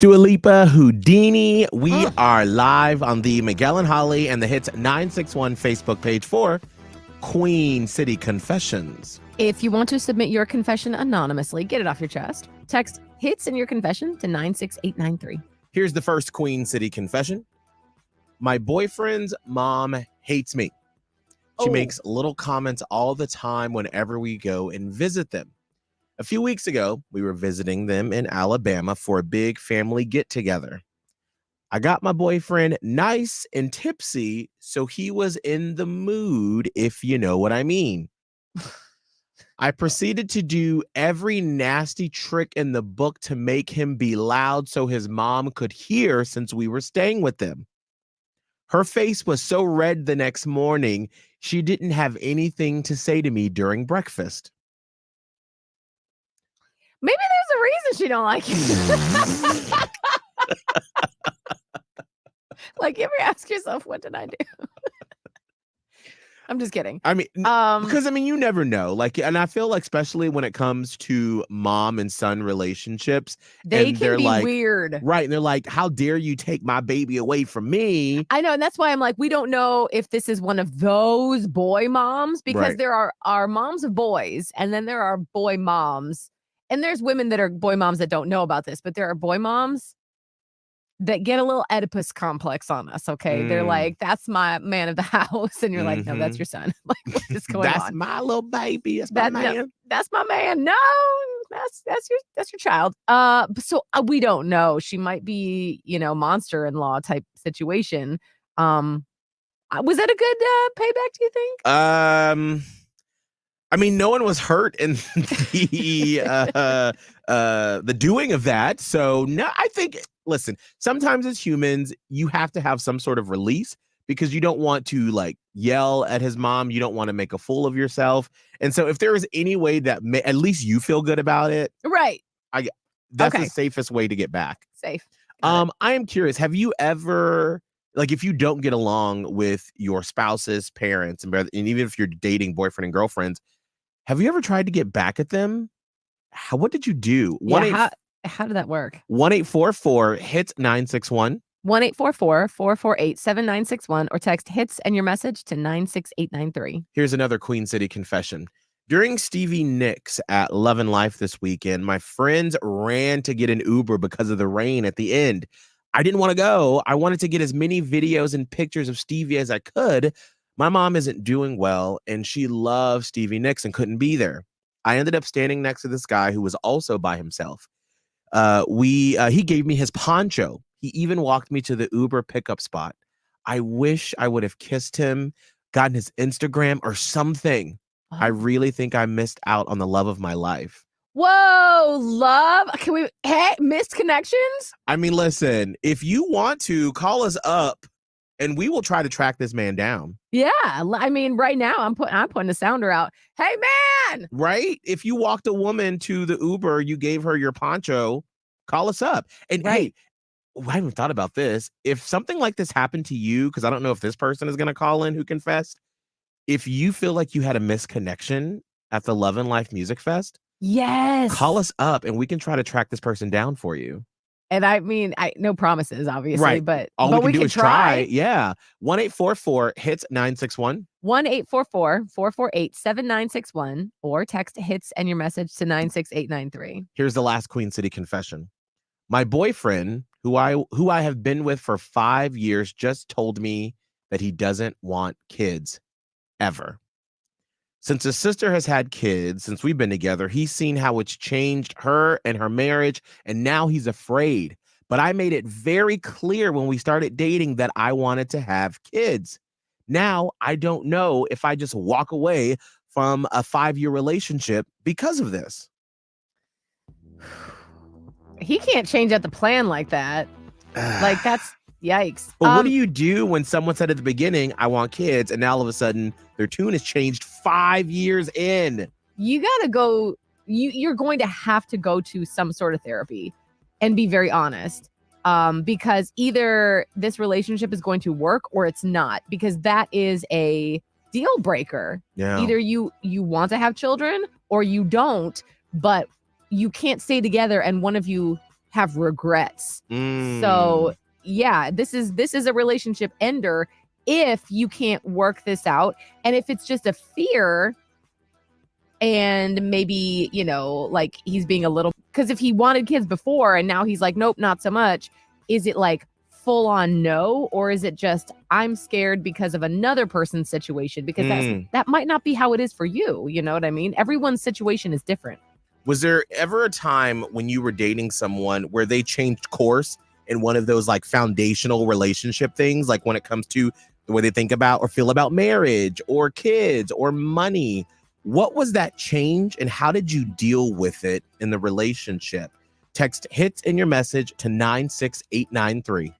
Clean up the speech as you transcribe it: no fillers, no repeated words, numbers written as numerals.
Dua Lipa, Houdini. We are live on the Miguel and Holly and the Hits 961 Facebook page for Queen City Confessions. If you want to submit your confession anonymously, get it off your chest. Text HITS in your confession to 96893. Here's the first Queen City confession. My boyfriend's mom hates me. She makes little comments all the time whenever we go and visit them. A few weeks ago, we were visiting them in Alabama for a big family get-together. I got my boyfriend nice and tipsy, so he was in the mood, if you know what I mean. I proceeded to do every nasty trick in the book to make him be loud so his mom could hear since we were staying with them. Her face was so red the next morning, she didn't have anything to say to me during breakfast. Maybe there's a reason she don't like you. Like, you ever ask yourself, what did I do? I'm just kidding. I mean, because you never know. Like, and I feel like, especially when it comes to mom and son relationships, they can be weird. Right. And they're like, how dare you take my baby away from me? I know. And that's why I'm like, we don't know if this is one of those boy moms, because there are moms of boys, and then there are boy moms. And there's women that are boy moms that don't know about this, but there are boy moms that get a little Oedipus complex on us, okay? They're like, that's my man of the house. And you're like, no, that's your son. Like, what is going on? That's my little baby. That's my man. No, that's my man. No, that's your child. So we don't know. She might be, monster-in-law type situation. Was that a good payback, do you think? No one was hurt in the doing of that. So no, I think, listen, sometimes as humans, you have to have some sort of release because you don't want to yell at his mom. You don't want to make a fool of yourself. And so if there is any way that at least you feel good about it. Right. That's the safest way to get back. Safe. I am curious. Have you ever, if you don't get along with your spouse's parents and even if you're dating boyfriend and girlfriends, have you ever tried to get back at them? What did you do? How did that work? 1-844-HITS-961. 1-844-448-7961 or text HITS and your message to 96893. Here's another Queen City confession. During Stevie Nicks at Love and Life this weekend, my friends ran to get an Uber because of the rain at the end. I didn't want to go. I wanted to get as many videos and pictures of Stevie as I could. My mom isn't doing well, and she loves Stevie Nicks and couldn't be there. I ended up standing next to this guy who was also by himself. He gave me his poncho. He even walked me to the Uber pickup spot. I wish I would have kissed him, gotten his Instagram or something. I really think I missed out on the love of my life. Whoa, love. Missed connections? Listen, if you want to, call us up and we will try to track this man down. Yeah. Right now I'm putting the sounder out. Hey, man. Right? If you walked a woman to the Uber, you gave her your poncho, call us up. And hey, I haven't thought about this. If something like this happened to you, because I don't know if this person is going to call in who confessed, if you feel like you had a misconnection at the Love and Life Music Fest, yes, call us up and we can try to track this person down for you. And no promises, obviously, right. but all we can do is try. Yeah. 1-844-HITS-961. 1-844-448-7961 or text HITS and your message to 96893. Here's the last Queen City confession. My boyfriend, who I have been with for 5 years, just told me that he doesn't want kids ever. Since his sister has had kids since we've been together, he's seen how it's changed her and her marriage, and now he's afraid. But I made it very clear when we started dating that I wanted to have kids. Now, I don't know if I just walk away from a 5-year relationship because of this. He can't change up the plan like that. That's yikes. But what do you do when someone said at the beginning, I want kids, and now all of a sudden their tune has changed 5 years in? You got to go. You're going to have to go to some sort of therapy and be very honest. Because either this relationship is going to work or it's not, because that is a deal breaker. Yeah. Either you want to have children or you don't, but you can't stay together and one of you have regrets. Mm. So yeah, this is a relationship ender if you can't work this out. And if it's just a fear and maybe, like he's being a little, because if he wanted kids before and now he's like, nope, not so much. Is it like full on no, or is it just I'm scared because of another person's situation? Because that might not be how it is for you. You know what I mean? Everyone's situation is different. Was there ever a time when you were dating someone where they changed course in one of those like foundational relationship things, like when it comes to the way they think about or feel about marriage or kids or money? What was that change and how did you deal with it in the relationship? Text hits in your message to 96893.